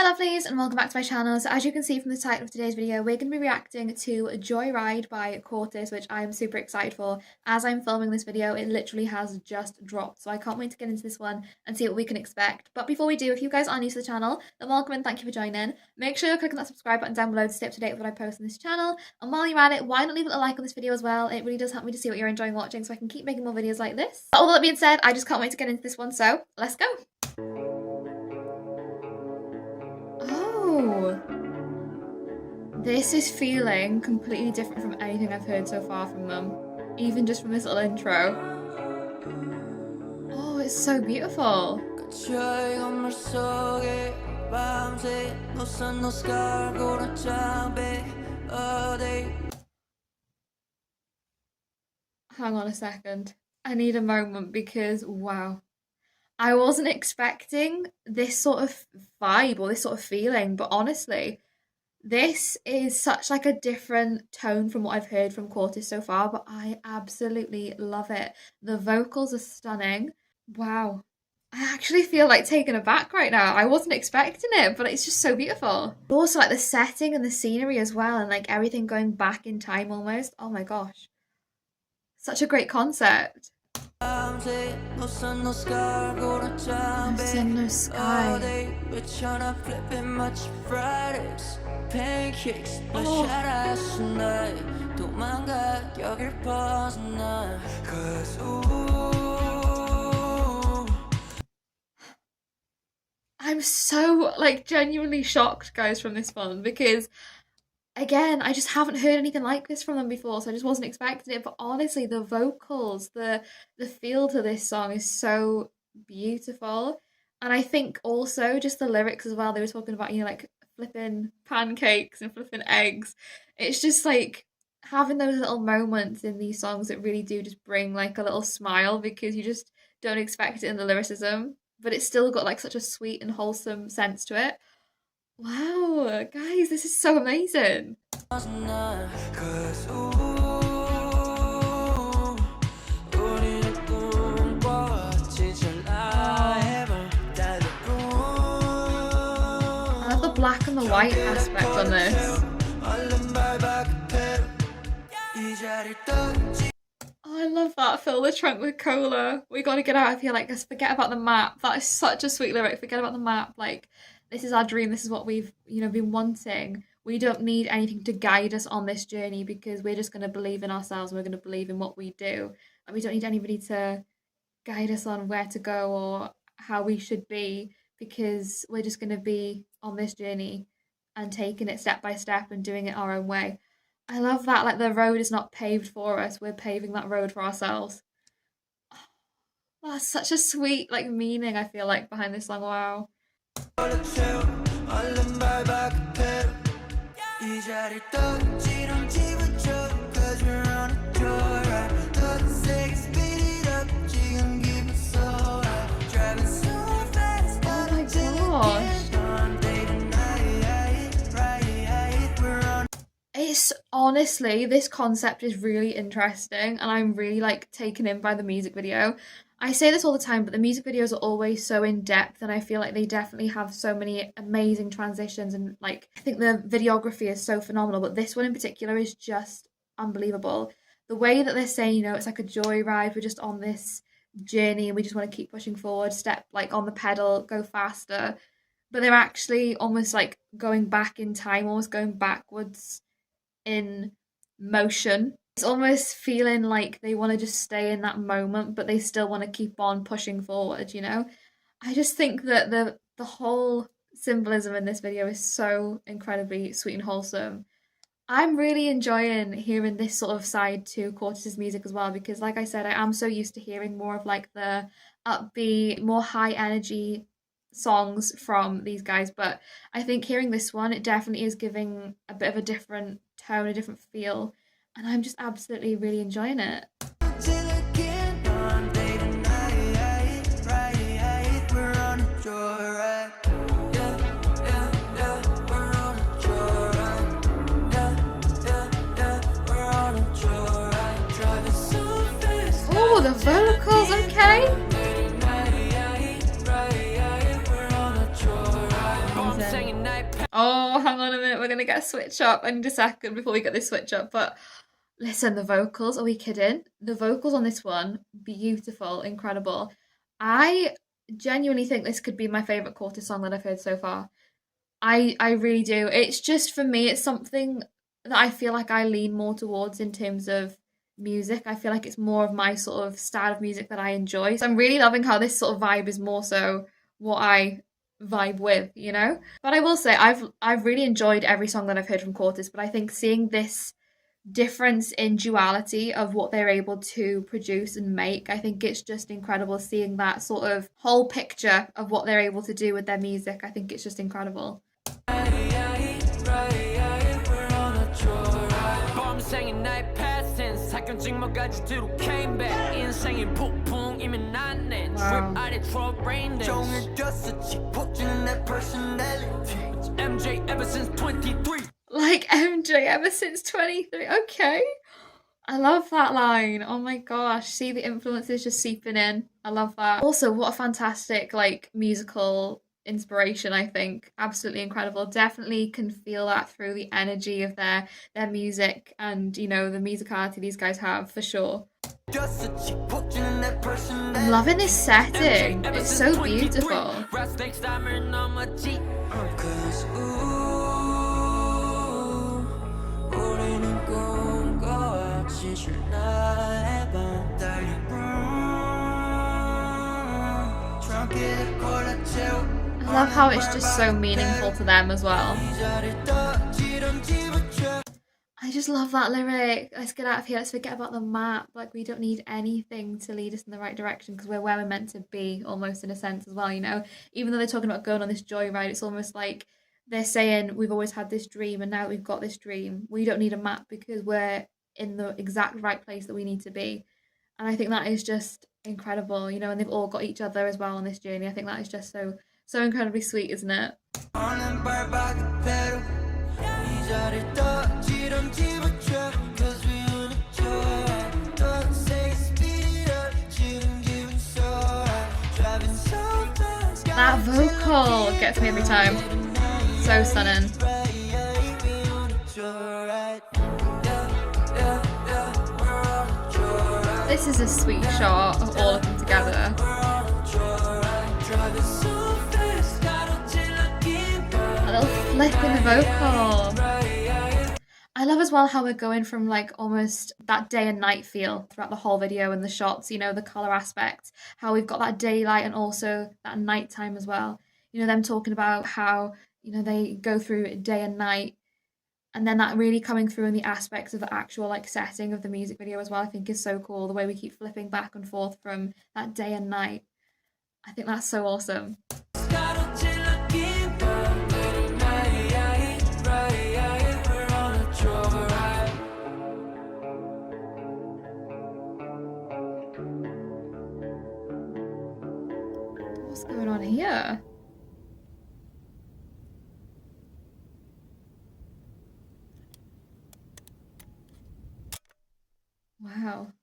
Lovelies, and welcome back to my channel. So as you can see from the title of today's video, we're going to be reacting to Joyride by Cortis, which I'm super excited for. As I'm filming this video, it literally has just dropped, so I can't wait to get into this one and see what we can expect. But before we do, if you guys are new to the channel, then welcome and thank you for joining. Make sure you're clicking that subscribe button down below to stay up to date with what I post on this channel. And while you're at it, why not leave a little like on this video as well? It really does help me to see what you're enjoying watching so I can keep making more videos like this. But all that being said, I just can't wait to get into this one, so let's go! Oh, this is feeling completely different from anything I've heard so far from them, even just from this little intro. Oh, it's so beautiful. Hang on a second. I need a moment because, wow. I wasn't expecting this sort of vibe or this sort of feeling, but honestly, this is such like a different tone from what I've heard from Cortis so far, but I absolutely love it. The vocals are stunning. Wow. I actually feel like taken aback right now. I wasn't expecting it, but it's just so beautiful. Also like the setting and the scenery as well, and like everything going back in time almost. Oh my gosh. Such a great concept. No sun, no sky. I'm so like genuinely shocked, guys, from this one because again, I just haven't heard anything like this from them before, so I just wasn't expecting it. But honestly, the vocals, the feel to this song is so beautiful. And I think also just the lyrics as well, they were talking about, you know, like flipping pancakes and flipping eggs. It's just like having those little moments in these songs that really do just bring like a little smile because you just don't expect it in the lyricism, but it's still got like such a sweet and wholesome sense to it. Wow, guys, this is so amazing. I love the black and the white aspect on this. Oh, I love that. Fill the trunk with cola. We gotta get out of here. Like, forget about the map. That is such a sweet lyric. Forget about the map. Like, this is our dream. This is what we've, you know, been wanting. We don't need anything to guide us on this journey because we're just going to believe in ourselves and we're going to believe in what we do. And we don't need anybody to guide us on where to go or how we should be because we're just going to be on this journey and taking it step by step and doing it our own way. I love that. Like, the road is not paved for us. We're paving that road for ourselves. Oh, that's such a sweet, like, meaning, I feel like, behind this song. Wow. It's honestly, this concept is really interesting and I'm really like taken in by the music video. I say this all the time, but the music videos are always so in depth and I feel like they definitely have so many amazing transitions and like I think the videography is so phenomenal, but this one in particular is just unbelievable. The way that they're saying, you know, it's like a joyride, we're just on this journey and we just want to keep pushing forward, step like on the pedal, go faster. But they're actually almost like going back in time, almost going backwards in motion. It's almost feeling like they want to just stay in that moment, but they still want to keep on pushing forward, you know? I just think that the whole symbolism in this video is so incredibly sweet and wholesome. I'm really enjoying hearing this sort of side to Cortis's music as well, because like I said, I am so used to hearing more of like the upbeat, more high energy songs from these guys, but I think hearing this one, it definitely is giving a bit of a different tone, a different feel, and I'm just absolutely really enjoying it. Oh, the vocals, okay. Oh, hang on a minute, we're gonna get a switch up. I need a second before we get this switch up, but listen, the vocals, are we kidding? The vocals on this one, beautiful, incredible. I genuinely think this could be my favourite Cortis song that I've heard so far. I really do. It's just for me, it's something that I feel like I lean more towards in terms of music. I feel like it's more of my sort of style of music that I enjoy. So I'm really loving how this sort of vibe is more so what I vibe with, you know? But I will say I've really enjoyed every song that I've heard from Cortis, but I think seeing this difference in duality of what they're able to produce and make, I think it's just incredible seeing that sort of whole picture of what they're able to do with their music. I think it's just incredible. MJ ever since 23. Like MJ ever since 23. Okay. I love that line. Oh my gosh. See the influences just seeping in. I love that. Also, what a fantastic like musical inspiration, I think. Absolutely incredible. Definitely can feel that through the energy of their music and, you know, the musicality these guys have for sure. I'm loving this setting. It's so beautiful. I love how it's just so meaningful to them as well. I just love that lyric. Let's get out of here. Let's forget about the map. Like, we don't need anything to lead us in the right direction because we're where we're meant to be, almost in a sense as well, you know? Even though they're talking about going on this joyride, it's almost like they're saying we've always had this dream and now that we've got this dream, we don't need a map because we're in the exact right place that we need to be. And I think that is just incredible, you know, and they've all got each other as well on this journey. I think that is just so incredibly sweet, isn't it? That vocal gets me every time. So stunning. This is a sweet shot of all of them together. A little flip in the vocal. I love as well how we're going from like almost that day and night feel throughout the whole video and the shots, you know, the colour aspect, how we've got that daylight and also that nighttime as well. You know, them talking about how, you know, they go through day and night and then that really coming through in the aspects of the actual like setting of the music video as well, I think is so cool. The way we keep flipping back and forth from that day and night. I think that's so awesome. What's going on here? Wow.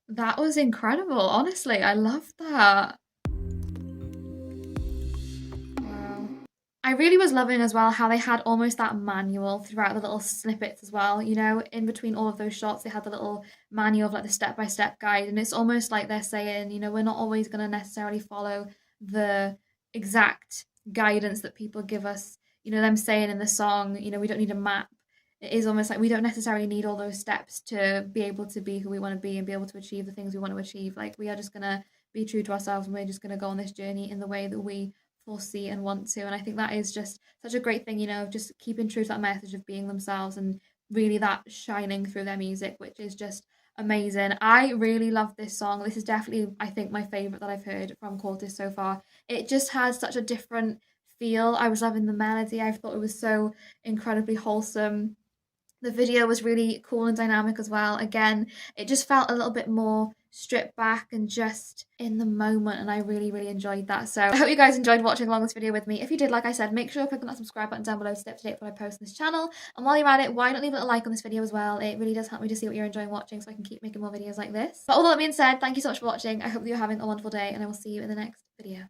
That was incredible, honestly. I love that. Wow. I really was loving as well how they had almost that manual throughout the little snippets as well. You know, in between all of those shots, they had the little manual of like the step-by-step guide. And it's almost like they're saying, you know, we're not always going to necessarily follow the exact guidance that people give us. You know, them saying in the song, you know, we don't need a map. It is almost like we don't necessarily need all those steps to be able to be who we want to be and be able to achieve the things we want to achieve. Like, we are just going to be true to ourselves and we're just going to go on this journey in the way that we foresee and want to. And I think that is just such a great thing, you know, just keeping true to that message of being themselves and really that shining through their music, which is just amazing. I really love this song. This is definitely, I think, my favourite that I've heard from Cortis so far. It just has such a different feel. I was loving the melody. I thought it was so incredibly wholesome. The video was really cool and dynamic as well. Again, it just felt a little bit more stripped back and just in the moment, and I really, really enjoyed that. So I hope you guys enjoyed watching along this video with me. If you did, like I said, make sure to click on that subscribe button down below to stay up to date with what I post on this channel. And while you're at it, why not leave a little like on this video as well? It really does help me to see what you're enjoying watching so I can keep making more videos like this. But all that being said, thank you so much for watching. I hope that you're having a wonderful day and I will see you in the next video.